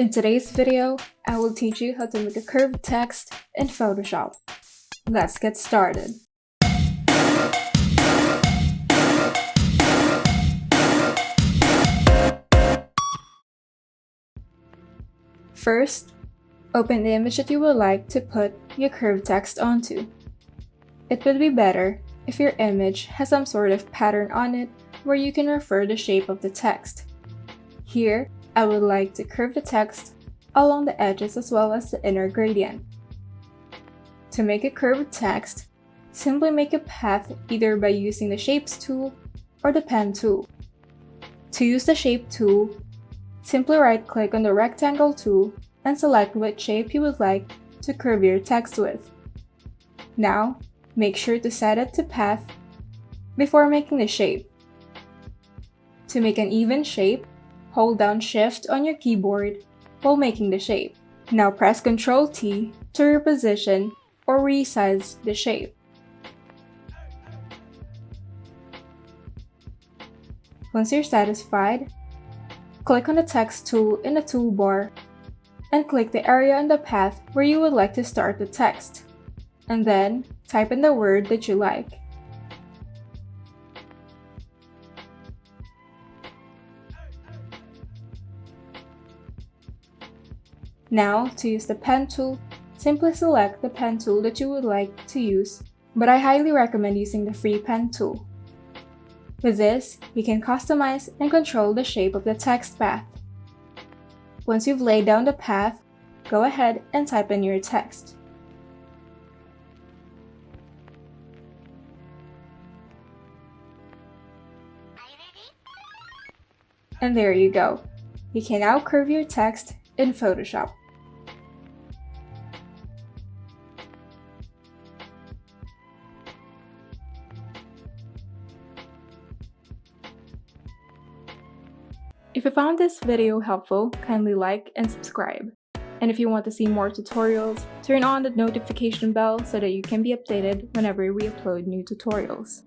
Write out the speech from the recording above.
In today's video, I will teach you how to make a curved text in Photoshop. Let's get started. First, open the image that you would like to put your curved text onto. It would be better if your image has some sort of pattern on it where you can refer the shape of the text. Here, I would like to curve the text along the edges as well as the inner gradient. To make a curved text, simply make a path either by using the Shapes tool or the Pen tool. To use the Shape tool, simply right-click on the Rectangle tool and select what shape you would like to curve your text with. Now, make sure to set it to Path before making the shape. To make an even shape, hold down Shift on your keyboard while making the shape. Now press Ctrl-T to reposition or resize the shape. Once you're satisfied, click on the Text tool in the toolbar and click the area in the path where you would like to start the text, and then type in the word that you like. Now, to use the Pen tool, simply select the pen tool that you would like to use, but I highly recommend using the free pen tool. With this, you can customize and control the shape of the text path. Once you've laid down the path, go ahead and type in your text. And there you go. You can now curve your text in Photoshop. If you found this video helpful, kindly like and subscribe. And if you want to see more tutorials, turn on the notification bell so that you can be updated whenever we upload new tutorials.